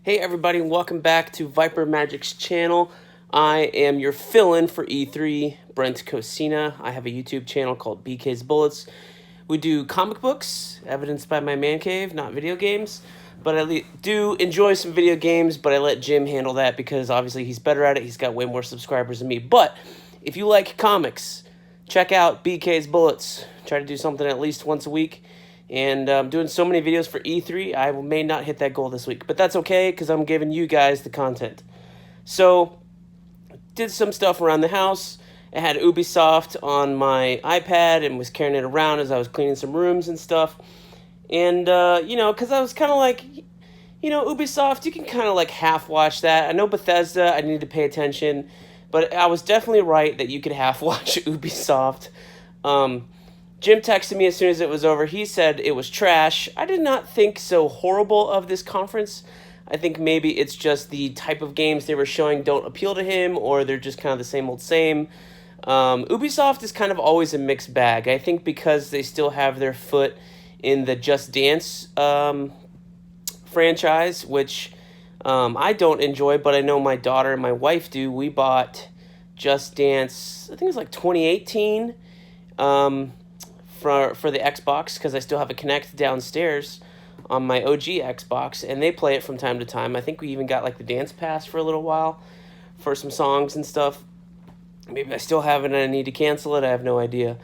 Hey everybody, and welcome back to Viper Magic's channel. I am your fill-in for E3, Brent Cosina. I have a YouTube channel called BK's Bullets. We do comic books, evidenced by my man cave, not video games. But I do enjoy some video games, but I let Jim handle that because obviously he's better at it. He's got way more subscribers than me. But if you like comics, check out BK's Bullets. Try to do something at least once a week. And I'm doing so many videos for E3, I may not hit that goal this week. But that's okay, because I'm giving you guys the content. So, did some stuff around the house. I had Ubisoft on my iPad and was carrying it around as I was cleaning some rooms and stuff. And, because I was kind of like, Ubisoft, you can kind of like half-watch that. I know Bethesda, I need to pay attention. But I was definitely right that you could half-watch Ubisoft. Jim texted me as soon as it was over. He said it was trash. I did not think so horrible of this conference. I think maybe it's just the type of games they were showing don't appeal to him, or they're just kind of the same old same. Ubisoft is kind of always a mixed bag. I think because they still have their foot in the Just Dance franchise, which I don't enjoy, but I know my daughter and my wife do. We bought Just Dance, I think it was like 2018, for the Xbox, because I still have a Kinect downstairs on my OG Xbox, and they play it from time to time. I think we even got like the dance pass for a little while for some songs and stuff. Maybe I still have it and I need to cancel it. I have no idea.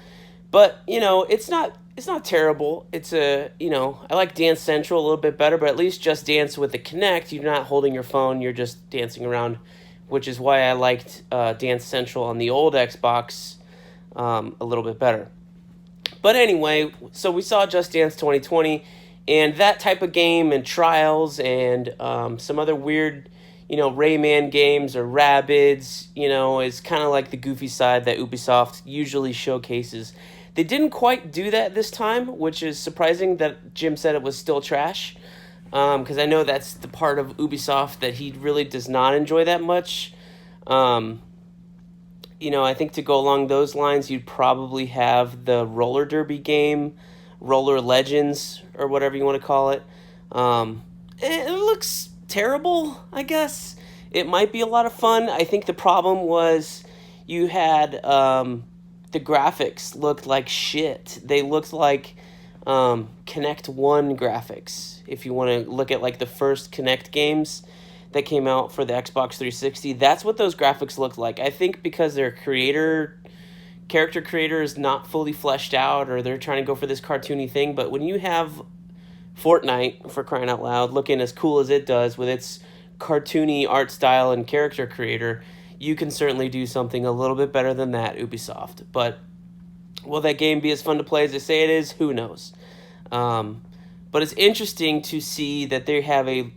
But, it's not terrible. It's I like Dance Central a little bit better, but at least Just Dance with the Kinect, you're not holding your phone, you're just dancing around, which is why I liked Dance Central on the old Xbox a little bit better. But anyway, so we saw Just Dance 2020, and that type of game and Trials and some other weird, Rayman games or Rabbids, is kind of like the goofy side that Ubisoft usually showcases. They didn't quite do that this time, which is surprising that Jim said it was still trash, because I know that's the part of Ubisoft that he really does not enjoy that much. I think to go along those lines, you'd probably have the roller derby game, Roller Legends, or whatever you want to call it. It looks terrible, I guess. It might be a lot of fun. I think the problem was you had the graphics looked like shit. They looked like Kinect 1 graphics. If you want to look at like the first Kinect games that came out for the Xbox 360, that's what those graphics looked like. I think because their character creator is not fully fleshed out, or they're trying to go for this cartoony thing. But when you have Fortnite, for crying out loud, looking as cool as it does with its cartoony art style and character creator, you can certainly do something a little bit better than that, Ubisoft. But will that game be as fun to play as they say it is? Who knows? But it's interesting to see that they have a,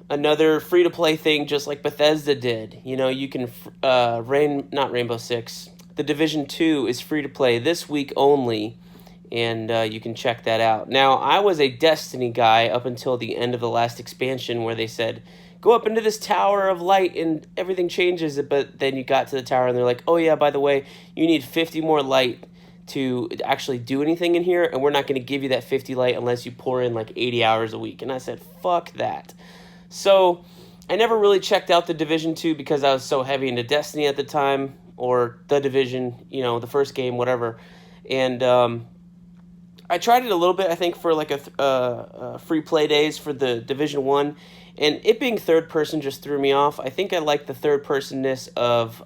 another free-to-play thing just like Bethesda did. You can, not Rainbow Six, The Division 2 is free-to-play this week only, and you can check that out. Now, I was a Destiny guy up until the end of the last expansion where they said, go up into this tower of light and everything changes, but then you got to the tower and they're like, oh yeah, by the way, you need 50 more light to actually do anything in here, and we're not going to give you that 50 light unless you pour in like 80 hours a week. And I said, fuck that. So, I never really checked out The Division 2 because I was so heavy into Destiny at the time, or The Division, the first game, whatever. And I tried it a little bit, I think, for like a free play days for The Division 1, and it being third person just threw me off. I think I like the third personness of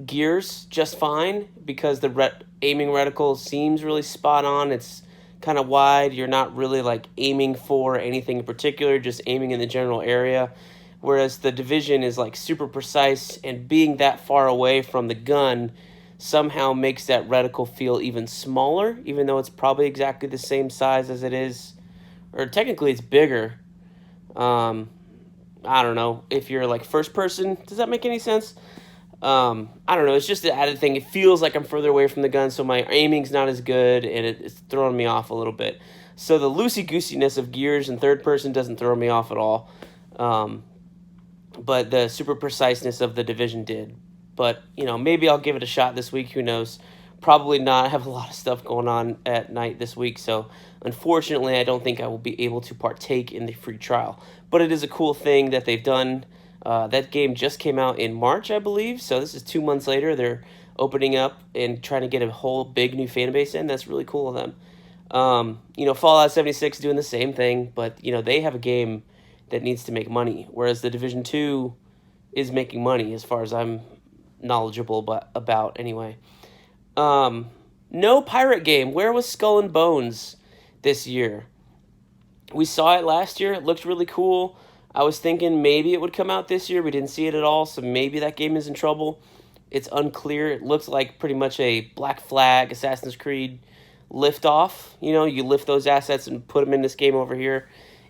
Gears just fine, because the aiming reticle seems really spot on. It's kind of wide. You're not really like aiming for anything in particular, just aiming in the general area. Whereas the Division is like super precise, and being that far away from the gun somehow makes that reticle feel even smaller, even though it's probably exactly the same size as it is, or technically it's bigger. I don't know if you're like first person. Does that make any sense? I don't know. It's just the added thing. It feels like I'm further away from the gun, so my aiming's not as good, and it's throwing me off a little bit. So the loosey-goosiness of Gears in third person doesn't throw me off at all. But the super preciseness of the Division did. But, maybe I'll give it a shot this week. Who knows? probably not. I have a lot of stuff going on at night this week, so unfortunately, I don't think I will be able to partake in the free trial. But it is a cool thing that they've done. That game just came out in March, I believe, so this is 2 months later. They're opening up and trying to get a whole big new fan base in. That's really cool of them. Fallout 76 doing the same thing, but, they have a game that needs to make money, whereas the Division 2 is making money as far as I'm knowledgeable about anyway. No pirate game. Where was Skull and Bones this year? We saw it last year. It looked really cool. I was thinking maybe it would come out this year. We didn't see it at all, so maybe that game is in trouble. It's unclear. It looks like pretty much a Black Flag, Assassin's Creed liftoff. You lift those assets and put them in this game over here,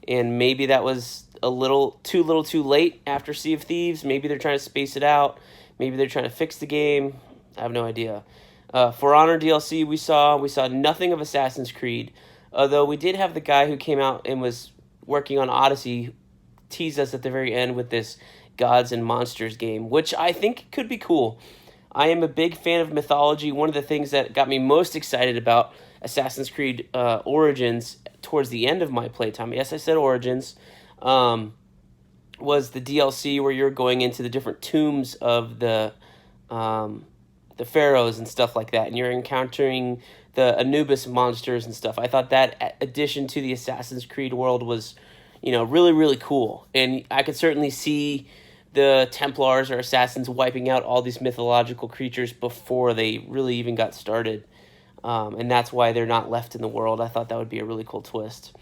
and maybe that was a little too late after Sea of Thieves. Maybe they're trying to space it out. Maybe they're trying to fix the game. I have no idea. For Honor DLC, we saw nothing of Assassin's Creed, although we did have the guy who came out and was working on Odyssey tease us at the very end with this Gods and Monsters game, which I think could be cool. I am a big fan of mythology. One of the things that got me most excited about Assassin's Creed Origins towards the end of my playtime, yes, I said Origins, was the DLC where you're going into the different tombs of the pharaohs and stuff like that, and you're encountering the Anubis monsters and stuff. I thought that addition to the Assassin's Creed world was, really, really cool. And I could certainly see the Templars or Assassins wiping out all these mythological creatures before they really even got started. And that's why they're not left in the world. I thought that would be a really cool twist.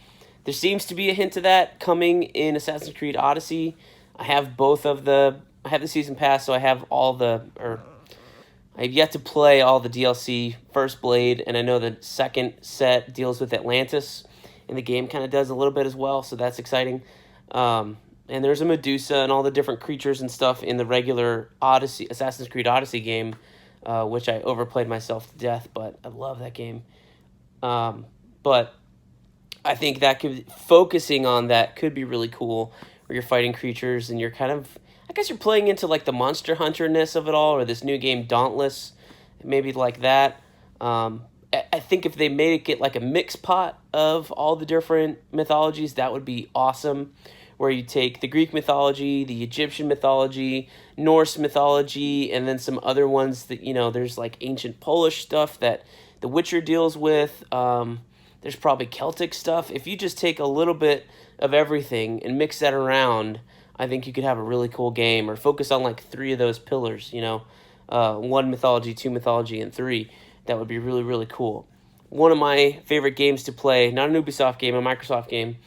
There seems to be a hint of that coming in Assassin's Creed Odyssey. I have the season pass, so I have I've yet to play all the DLC, First Blade, and I know the second set deals with Atlantis, and the game kind of does a little bit as well, so that's exciting. And there's a Medusa and all the different creatures and stuff in the regular Assassin's Creed Odyssey game, which I overplayed myself to death, but I love that game. But I think focusing on that could be really cool, where you're fighting creatures and you're I guess you're playing into like the Monster Hunter-ness of it all, or this new game Dauntless, maybe like that. I think if they made it like a mix pot of all the different mythologies, that would be awesome, where you take the Greek mythology, the Egyptian mythology, Norse mythology, and then some other ones that, there's like ancient Polish stuff that The Witcher deals with. There's probably Celtic stuff. If you just take a little bit of everything and mix that around, I think you could have a really cool game, or focus on like 3 of those pillars, 1 mythology, 2 mythology, and 3. That would be really, really cool. One of my favorite games to play, not an Ubisoft game, a Microsoft game,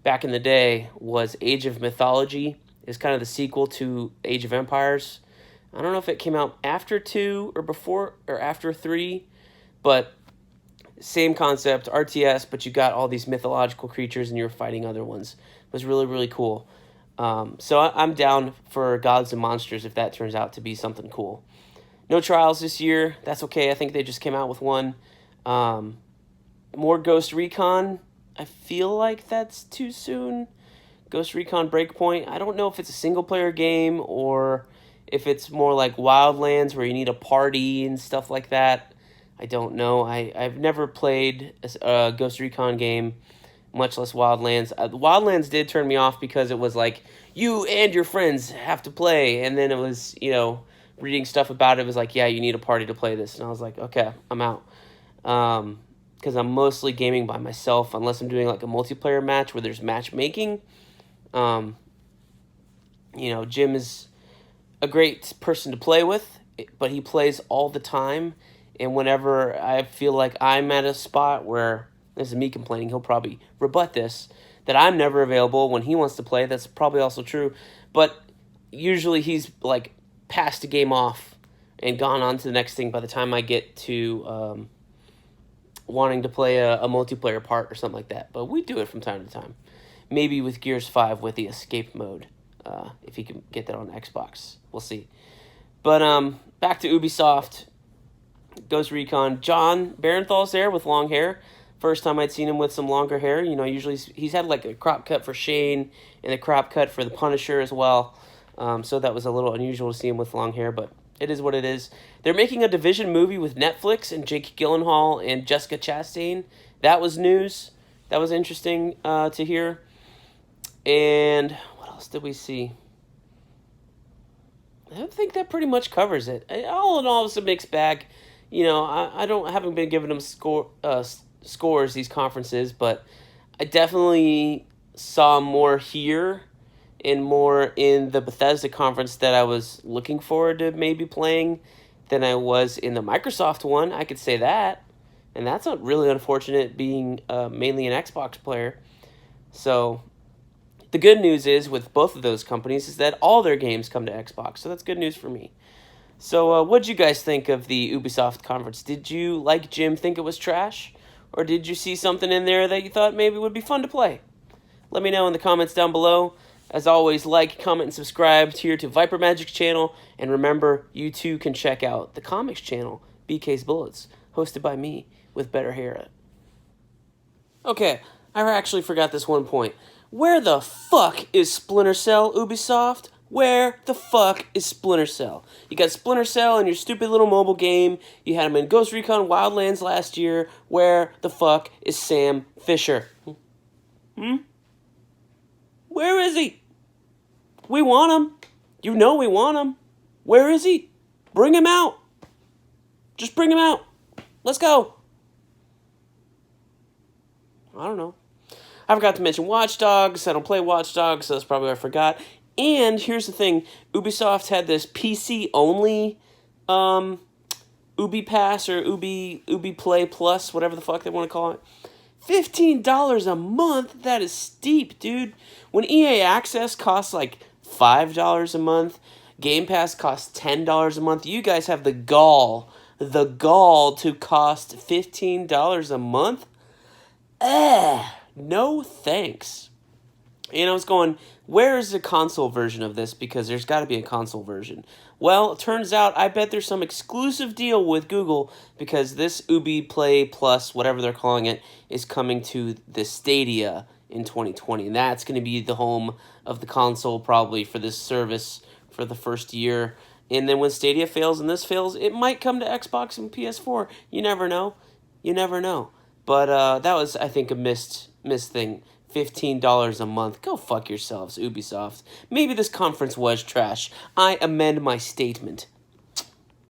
back in the day was Age of Mythology. It's kind of the sequel to Age of Empires. I don't know if it came out after 2 or before or after 3, but same concept, RTS, but you got all these mythological creatures and you were fighting other ones. It was really, really cool. So I'm down for Gods and Monsters if that turns out to be something cool. No trials this year. That's okay. I think they just came out with one. More Ghost Recon. I feel like that's too soon. Ghost Recon Breakpoint. I don't know if it's a single-player game or if it's more like Wildlands where you need a party and stuff like that. I don't know. I've never played a Ghost Recon game, much less Wildlands. Wildlands did turn me off because it was like, you and your friends have to play. And then it was, reading stuff about it, was like, yeah, you need a party to play this. And I was like, okay, I'm out. Because I'm mostly gaming by myself, unless I'm doing like a multiplayer match where there's matchmaking. Jim is a great person to play with, but he plays all the time. And whenever I feel like I'm at a spot where, this is me complaining, he'll probably rebut this, that I'm never available when he wants to play. That's probably also true. But usually he's like passed a game off and gone on to the next thing by the time I get to wanting to play a multiplayer part or something like that. But we do it from time to time. Maybe with Gears 5 with the escape mode, if he can get that on Xbox. We'll see. But back to Ubisoft. Ghost Recon. John Barenthal's there with long hair. First time I'd seen him with some longer hair. Usually he's had like a crop cut for Shane and a crop cut for the Punisher as well. So that was a little unusual to see him with long hair, but It is what it is. They're making a Division movie with Netflix and Jake Gyllenhaal and Jessica Chastain. That was news. That was interesting to hear. And what else did we see? I think that pretty much covers it. All in all, it's a mixed bag. You know, haven't been giving them scores, these conferences, but I definitely saw more here and more in the Bethesda conference that I was looking forward to maybe playing than I was in the Microsoft one. I could say that. And that's not really unfortunate, being mainly an Xbox player. So the good news is with both of those companies is that all their games come to Xbox. So that's good news for me. So what'd you guys think of the Ubisoft conference? Did you, like Jim, think it was trash? Or did you see something in there that you thought maybe would be fun to play? Let me know in the comments down below. As always, like, comment, and subscribe here to Viper Magic's channel. And remember, you too can check out the comics channel, BK's Bullets, hosted by me with better hair. Okay, I actually forgot this one point. Where the fuck is Splinter Cell, Ubisoft? Where the fuck is Splinter Cell? You got Splinter Cell in your stupid little mobile game. You had him in Ghost Recon Wildlands last year. Where the fuck is Sam Fisher? Where is he? We want him. You know we want him. Where is he? Bring him out. Just bring him out. Let's go. I don't know. I forgot to mention Watch Dogs. I don't play Watch Dogs, so that's probably what I forgot. And here's the thing. Ubisoft had this PC-only Ubi Pass or Ubi Play Plus, whatever the fuck they want to call it. $15 a month? That is steep, dude. When EA Access costs like $5 a month, Game Pass costs $10 a month, you guys have the gall to cost $15 a month? No thanks. And I was going, where is the console version of this? Because there's got to be a console version. Well, it turns out, I bet there's some exclusive deal with Google, because this Ubi Play Plus, whatever they're calling it, is coming to the Stadia in 2020. And that's going to be the home of the console probably for this service for the first year. And then when Stadia fails and this fails, it might come to Xbox and PS4. You never know. You never know. But that was, I think, a missed thing. $15 a month. Go fuck yourselves, Ubisoft. Maybe this conference was trash. I amend my statement.